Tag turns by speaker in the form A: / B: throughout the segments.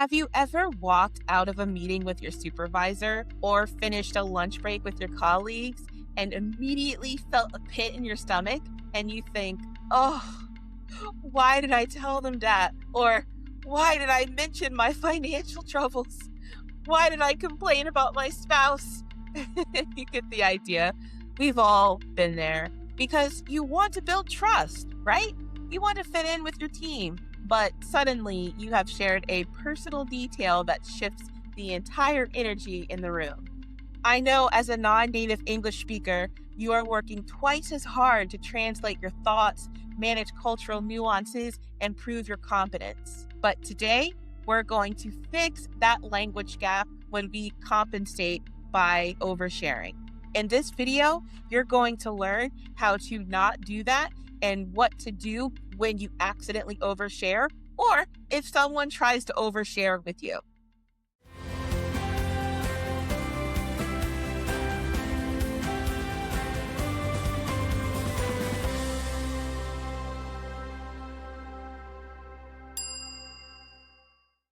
A: Have you ever walked out of a meeting with your supervisor or finished a lunch break with your colleagues and immediately felt a pit in your stomach and you think, oh, why did I tell them that? Or why did I mention my financial troubles? Why did I complain about my spouse? You get the idea. We've all been there because you want to build trust, right? You want to fit in with your team, but suddenly you have shared a personal detail that shifts the entire energy in the room. I know as a non native English speaker, you are working twice as hard to translate your thoughts, manage cultural nuances, and prove your competence. But today, we're going to fix that language gap when we compensate by oversharing. In this video, you're going to learn how to not do that and what to do when you accidentally overshare or if someone tries to overshare with you.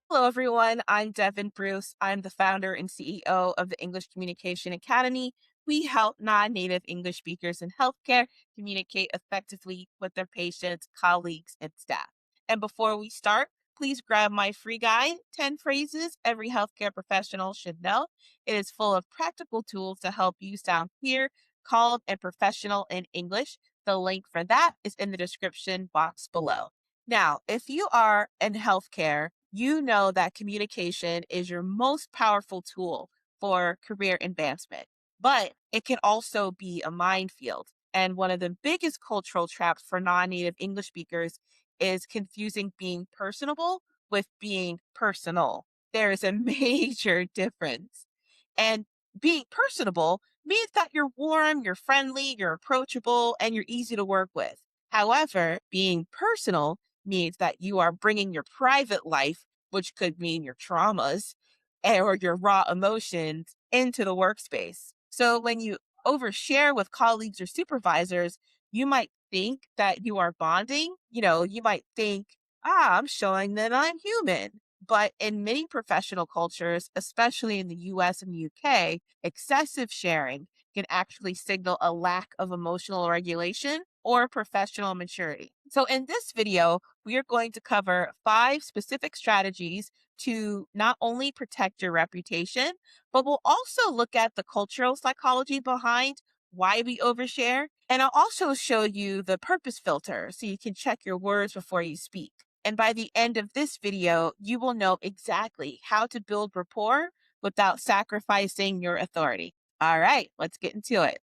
A: Hello, everyone. I'm Devin Bruce. I'm the founder and CEO of the English Communication Academy. We help non native English speakers in healthcare communicate effectively with their patients, colleagues, and staff. And before we start, please grab my free guide 10 phrases every healthcare professional should know. It is full of practical tools to help you sound clear, calm, and professional in English. The link for that is in the description box below. Now, if you are in healthcare, you know that communication is your most powerful tool for career advancement, but it can also be a minefield. And one of the biggest cultural traps for non native English speakers is confusing being personable with being personal. There is a major difference. And being personable means that you're warm, you're friendly, you're approachable, and you're easy to work with. However, being personal means that you are bringing your private life, which could mean your traumas or your raw emotions, into the workspace. So when you overshare with colleagues or supervisors, you might think that you are bonding. You might think, I'm showing that I'm human. But in many professional cultures, especially in the US and UK, excessive sharing can actually signal a lack of emotional regulation or professional maturity. So, in this video, we are going to cover 5 specific strategies to not only protect your reputation, but we'll also look at the cultural psychology behind why we overshare. And I'll also show you the purpose filter so you can check your words before you speak. And by the end of this video, you will know exactly how to build rapport without sacrificing your authority. All right, let's get into it.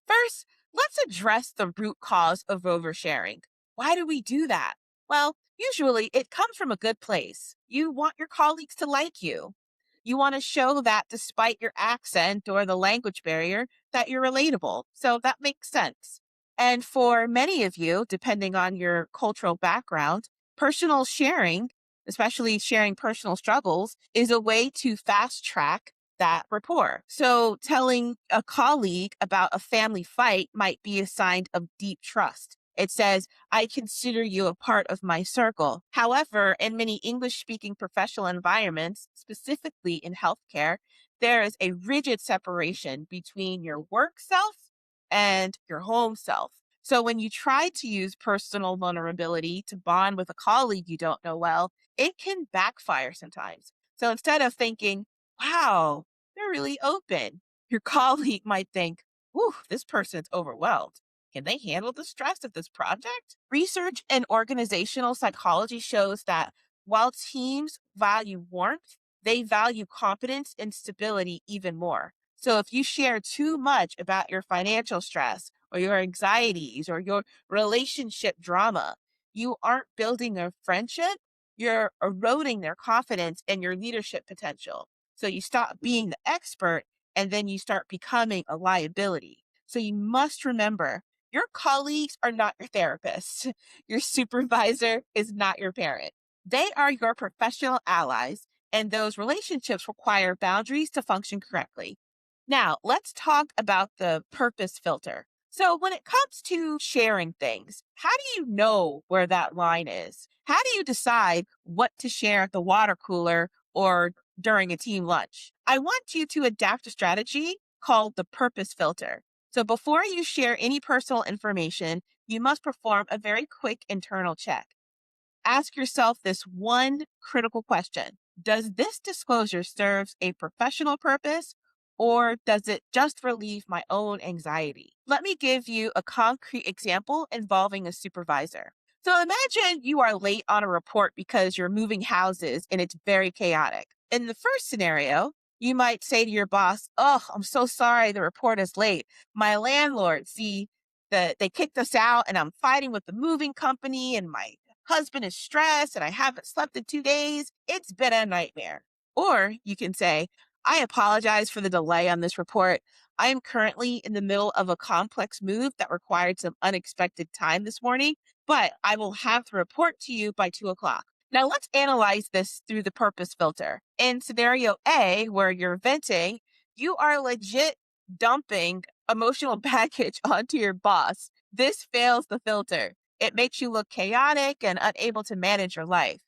A: First, let's address the root cause of oversharing. Why do we do that? Well, usually it comes from a good place. You want your colleagues to like you. You want to show that despite your accent or the language barrier, that you're relatable. So that makes sense. And for many of you, depending on your cultural background, personal sharing, especially sharing personal struggles, is a way to fast track that rapport. So telling a colleague about a family fight might be a sign of deep trust. It says, I consider you a part of my circle. However, in many English speaking professional environments, specifically in healthcare, there is a rigid separation between your work self and your home self. So when you try to use personal vulnerability to bond with a colleague you don't know well, it can backfire sometimes. So instead of thinking, wow, they're really open, your colleague might think, whew, this person's overwhelmed. Can they handle the stress of this project? Research in organizational psychology shows that while teams value warmth, they value competence and stability even more. So if you share too much about your financial stress or your anxieties or your relationship drama, you aren't building a friendship, you're eroding their confidence and your leadership potential. So you stop being the expert and then you start becoming a liability. So you must remember your colleagues are not your therapists. Your supervisor is not your parent. They are your professional allies, and those relationships require boundaries to function correctly. Now, let's talk about the purpose filter. So, when it comes to sharing things, how do you know where that line is? How do you decide what to share at the water cooler or during a team lunch. I want you to adapt a strategy called the purpose filter. So before you share any personal information, you must perform a very quick internal check. Ask yourself this one critical question. Does this disclosure serve a professional purpose or does it just relieve my own anxiety? Let me give you a concrete example involving a supervisor. So imagine you are late on a report because you're moving houses and it's very chaotic. In the first scenario, you might say to your boss, "Oh, I'm so sorry the report is late. My landlord, see, they kicked us out and I'm fighting with the moving company and my husband is stressed and I haven't slept in 2 days. It's been a nightmare." Or you can say, "I apologize for the delay on this report. I am currently in the middle of a complex move that required some unexpected time this morning, but I will have the report to you by 2 o'clock." Now let's analyze this through the purpose filter. In scenario A, where you're venting, you are legit dumping emotional baggage onto your boss. This fails the filter. It makes you look chaotic and unable to manage your life.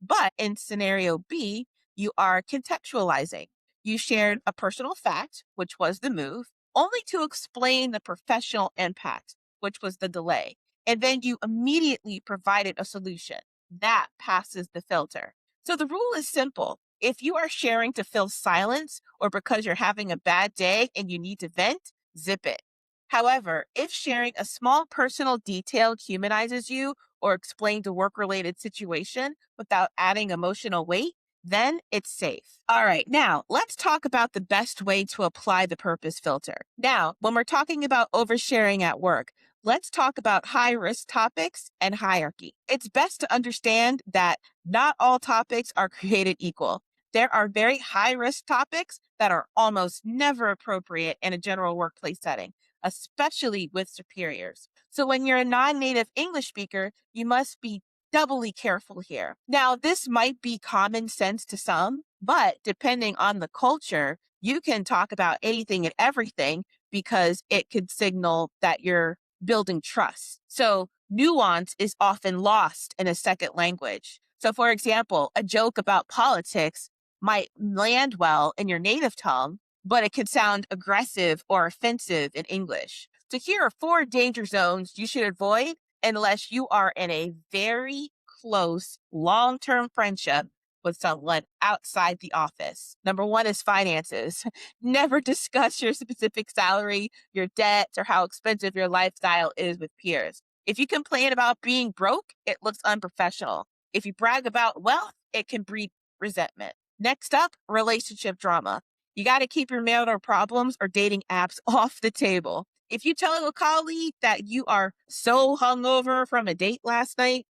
A: But in scenario B, you are contextualizing. You shared a personal fact, which was the move, only to explain the professional impact, which was the delay. And then you immediately provided a solution. That passes the filter. So the rule is simple. If you are sharing to fill silence or because you're having a bad day and you need to vent, zip it. However, if sharing a small personal detail humanizes you or explains a work related situation without adding emotional weight, then it's safe. All right, now let's talk about the best way to apply the purpose filter. Now, when we're talking about oversharing at work, let's talk about high risk topics and hierarchy. It's best to understand that not all topics are created equal. There are very high risk topics that are almost never appropriate in a general workplace setting, especially with superiors. So when you're a non-native English speaker, you must be doubly careful here. Now, this might be common sense to some, but depending on the culture, you can talk about anything and everything because it could signal that you're building trust. So nuance is often lost in a second language. So for example, a joke about politics might land well in your native tongue, but it can sound aggressive or offensive in English. So here are 4 danger zones you should avoid unless you are in a very close long-term friendship with someone outside the office. Number one is finances. Never discuss your specific salary, your debts, or how expensive your lifestyle is with peers. If you complain about being broke, it looks unprofessional. If you brag about wealth, it can breed resentment. Next up, relationship drama. You got to keep your marital problems or dating apps off the table. If you tell a colleague that you are so hungover from a date last night,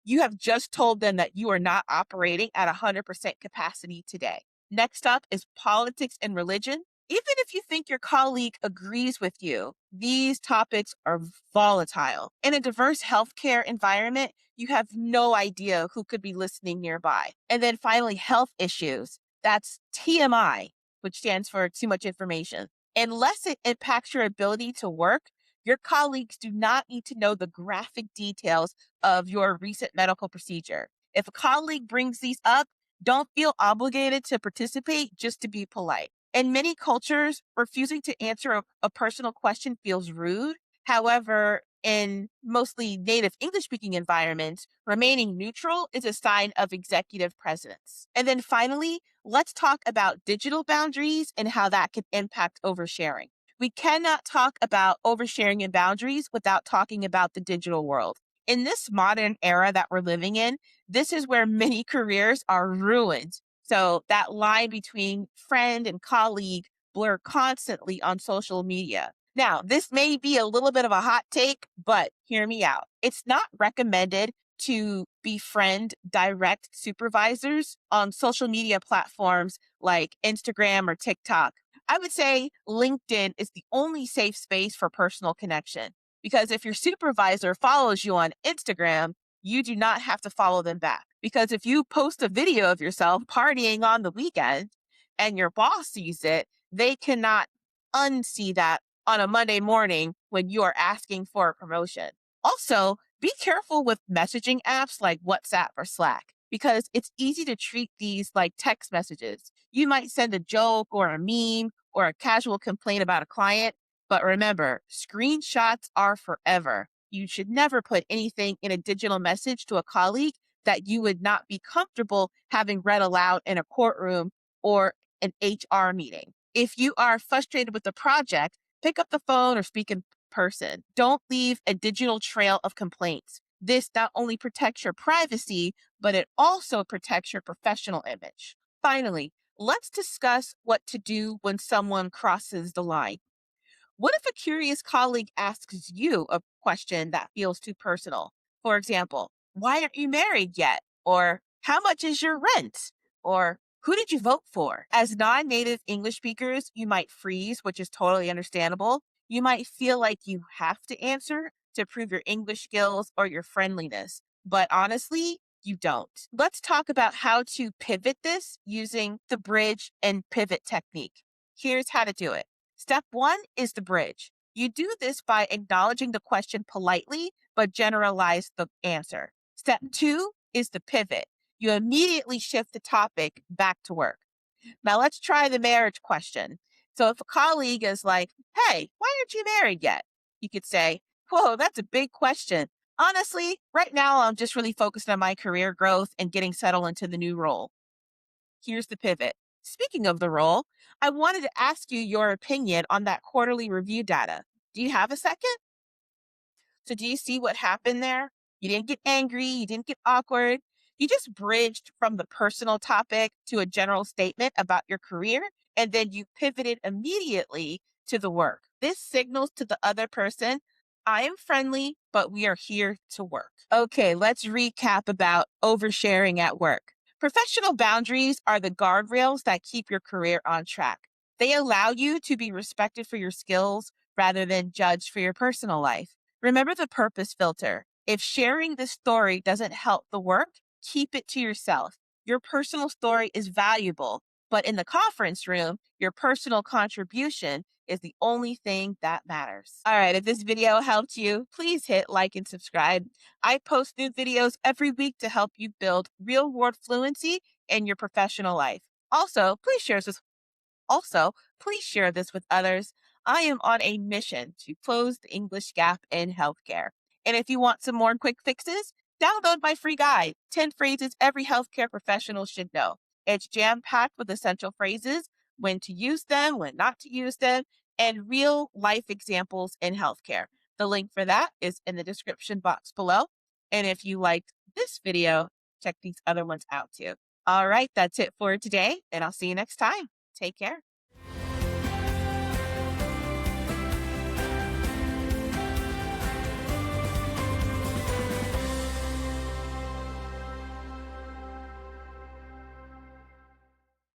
A: you have just told them that you are not operating at 100% capacity today. Next up is politics and religion. Even if you think your colleague agrees with you, these topics are volatile. In a diverse healthcare environment, you have no idea who could be listening nearby. And then finally, health issues. That's TMI, which stands for too much information. Unless it impacts your ability to work, your colleagues do not need to know the graphic details of your recent medical procedure. If a colleague brings these up, don't feel obligated to participate just to be polite. In many cultures, refusing to answer a personal question feels rude. However, in mostly native English speaking environments, remaining neutral is a sign of executive presence. And then finally, let's talk about digital boundaries and how that can impact oversharing. We cannot talk about oversharing and boundaries without talking about the digital world. In this modern era that we're living in, this is where many careers are ruined. So that line between friend and colleague blur constantly on social media. Now, this may be a little bit of a hot take, but hear me out. It's not recommended to befriend direct supervisors on social media platforms like Instagram or TikTok. I would say LinkedIn is the only safe space for personal connection. Because if your supervisor follows you on Instagram, you do not have to follow them back. Because if you post a video of yourself partying on the weekend and your boss sees it, they cannot unsee that on a Monday morning when you are asking for a promotion. Also, be careful with messaging apps like WhatsApp or Slack, because it's easy to treat these like text messages. You might send a joke or a meme or a casual complaint about a client, but remember, screenshots are forever. You should never put anything in a digital message to a colleague that you would not be comfortable having read aloud in a courtroom or an HR meeting. If you are frustrated with the project, pick up the phone or speak in person. Don't leave a digital trail of complaints. This not only protects your privacy, but it also protects your professional image. Finally, let's discuss what to do when someone crosses the line. What if a curious colleague asks you a question that feels too personal? For example, why aren't you married yet? Or how much is your rent? Or who did you vote for? As non native English speakers, you might freeze, which is totally understandable. You might feel like you have to answer to prove your English skills or your friendliness. But honestly, you don't. Let's talk about how to pivot this using the bridge and pivot technique. Here's how to do it. Step one is the bridge. You do this by acknowledging the question politely, but generalize the answer. Step two is the pivot. You immediately shift the topic back to work. Now let's try the marriage question. So if a colleague is like, hey, why aren't you married yet? You could say, whoa, that's a big question. Honestly, right now I'm just really focused on my career growth and getting settled into the new role. Here's the pivot. Speaking of the role, I wanted to ask you your opinion on that quarterly review data. Do you have a second? So, do you see what happened there? You didn't get angry, you didn't get awkward. You just bridged from the personal topic to a general statement about your career, and then you pivoted immediately to the work. This signals to the other person, I am friendly, but we are here to work. Okay, let's recap about oversharing at work. Professional boundaries are the guardrails that keep your career on track. They allow you to be respected for your skills rather than judged for your personal life. Remember the purpose filter. If sharing this story doesn't help the work, keep it to yourself. Your personal story is valuable, but in the conference room, your personal contribution is the only thing that matters. All right, if this video helped you, please hit like and subscribe. I post new videos every week to help you build real world fluency in your professional life. Also, please share this with others. I am on a mission to close the English gap in healthcare. And if you want some more quick fixes, download my free guide, 10 phrases every healthcare professional should know. It's jam packed with essential phrases, when to use them, when not to use them, and real life examples in healthcare. The link for that is in the description box below. And if you liked this video, check these other ones out too. All right, that's it for today, and I'll see you next time. Take care.